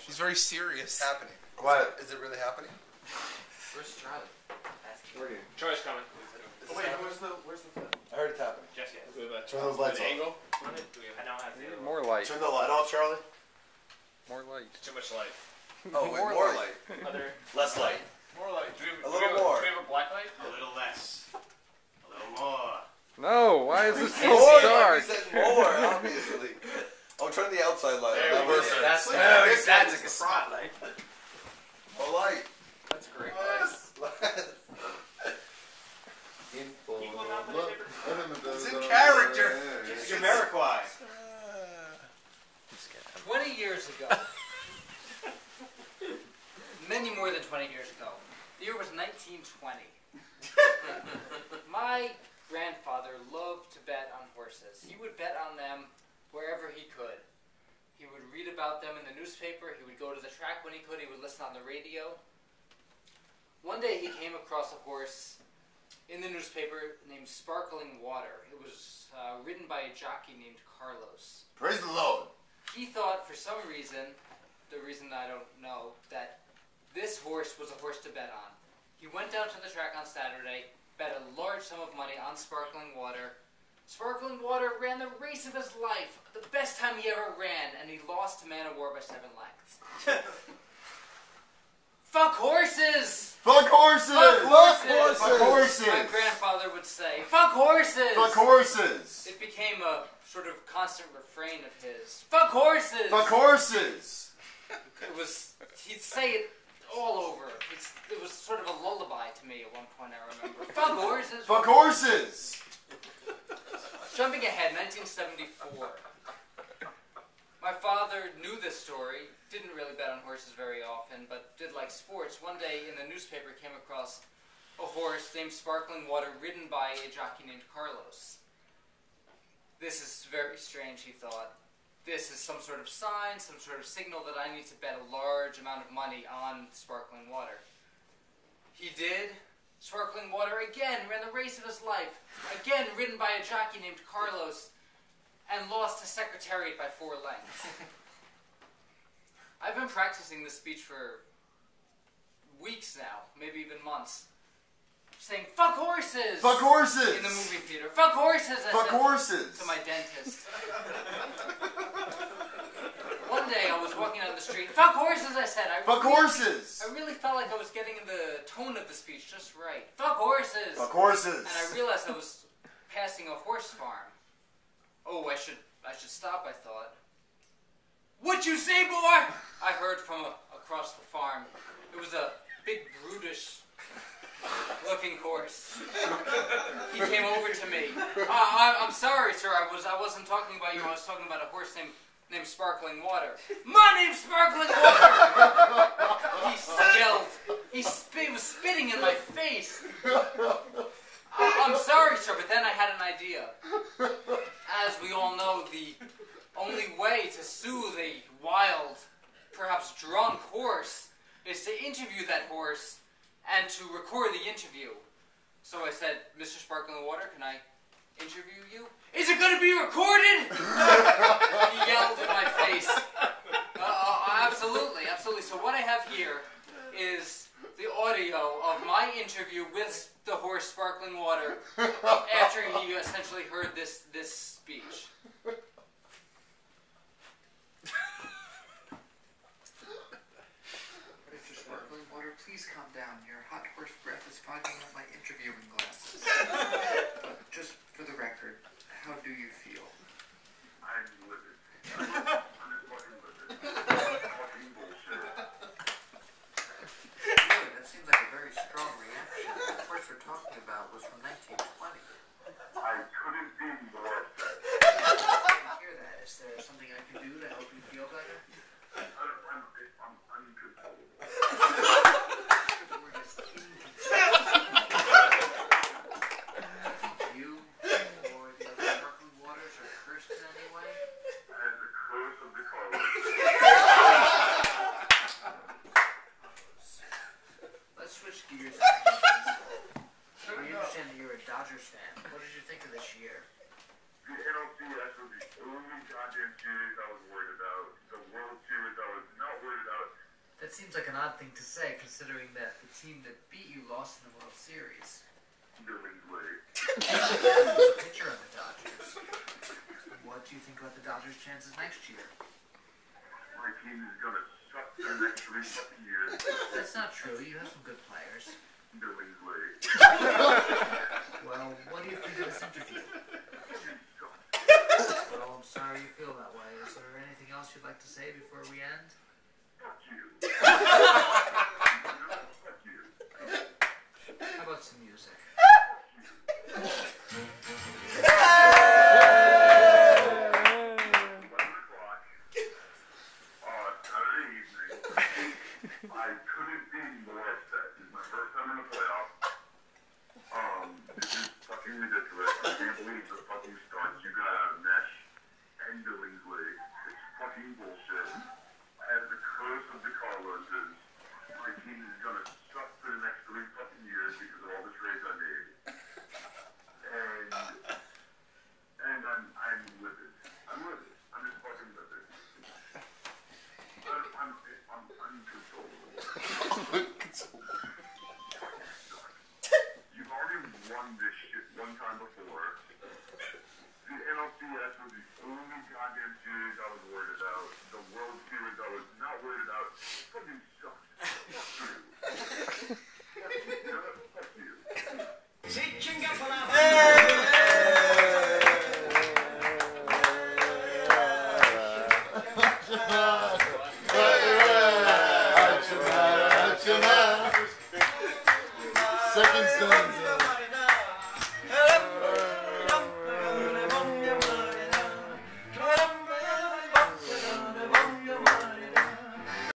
She's very serious. It's happening. What? Is it really happening? Where's Charlie? Troy's coming. Oh, wait, where's the thing? I heard it's happening. Just yet. Turn those lights off. Angle. I don't have to. More light. Turn the light off, Charlie. More light. Too much light. Oh, wait, more light. Other. Less light. More light. A little more. Do we have a black light? A little less. A little more. No, why is this so More, dark? we said more, obviously. Oh, turn the outside light. There we go. That's a spotlight. More light. That's great. It's in character. It's Jamiroquai. 20 years ago, many more than 20 years ago, the year was 1920. My grandfather loved to bet on horses. He would bet on them wherever he could. He would read about them in the newspaper. He would go to the track when he could. He would listen on the radio. One day he came across a horse in the newspaper named Sparkling Water. It was ridden by a jockey named Carlos. Praise the Lord. He thought, for some reason, the reason I don't know, that this horse was a horse to bet on. He went down to the track on Saturday, bet a large sum of money on Sparkling Water. Sparkling Water ran the race of his life, the best time he ever ran, and he lost to Man of War by 7 lengths. Fuck horses! Fuck horses! Fuck horses! Fuck horses! My grandfather would say, fuck horses! Fuck horses! It became a sort of constant refrain of his. Fuck horses! Fuck horses! It was, he'd say it all over. It was sort of a lullaby to me at one point, I remember. Fuck horses! Fuck horses! Jumping ahead, 1974. My father knew this story, didn't really bet on horses very often, but did like sports. One day in the newspaper came across a horse named Sparkling Water ridden by a jockey named Carlos. This is very strange, he thought. This is some sort of sign, some sort of signal that I need to bet a large amount of money on Sparkling Water. He did. Sparkling Water again ran the race of his life, again ridden by a jockey named Carlos, and lost to Secretariat by 4 lengths. I've been practicing this speech for weeks now, maybe even months, saying, fuck horses! Fuck horses! In the movie theater. Fuck horses! I Fuck said horses! to my dentist. One day I was walking down the street. Fuck horses, I said. Fuck horses! I really felt like I was getting the tone of the speech just right. Fuck horses! Fuck horses! And I realized I was passing a horse farm. Oh, I should stop, I thought. What you say, boy? I heard from across the farm. It was a big, brutish looking horse. He came over to me. I'm sorry, sir. I wasn't talking about you. I was talking about a horse named Sparkling Water. My name's Sparkling Water! He yelled. He was spitting in my face. I'm sorry, sir, but then I had an idea. As we all know, the only way to soothe a wild, perhaps drunk horse is to interview that horse and to record the interview. So I said, Mr. Sparkling Water, can I interview you? Is it going to be recorded? He yelled in my face. Absolutely, absolutely. So what I have here is the audio of my interview with the horse Sparkling Water after he essentially heard this speech. Mr. Sparkling Water, please calm down. Your hot horse breath is fogging up my interviewing glasses. But just for the record, how do you feel? I'm livid. I'm fucking livid. Fucking bullshit. Really, that seems like a very strong reaction. The horse we're talking about was from 1920. I couldn't be more upset. I didn't hear that. Is there something I can do to help you feel better? I'm inconsolable. The word is inconsolable. That seems like an odd thing to say, considering that the team that beat you lost in the World Series. Billingsley. There's a pitcher on the Dodgers. What do you think about the Dodgers' chances next year? My team is gonna suck the next 3 fucking years. That's not true. You have some good players. Billingsley. Well, what do you think of this interview? Well, I'm sorry you feel that way. Is there anything else you'd like to say before we end? Fuck you. Fuck you. How about some music? Saturday evening, I couldn't be more upset. This is my first time in the playoffs. This is fucking ridiculous. I can't believe the fucking starts you got out of Mesh and Billingsley. It's fucking bullshit. As the curse of the Carloses, my team is gonna suck for the next 3 fucking years because of all the trades I made. And I'm livid. I'm livid. I'm just fucking livid. I'm uncontrollable. You've already won this shit one time before. The NLCS was the only goddamn series I was worried about. The World Series I was not worried about. It fucking sucks. Fuck you. Fuck you. Second stanza.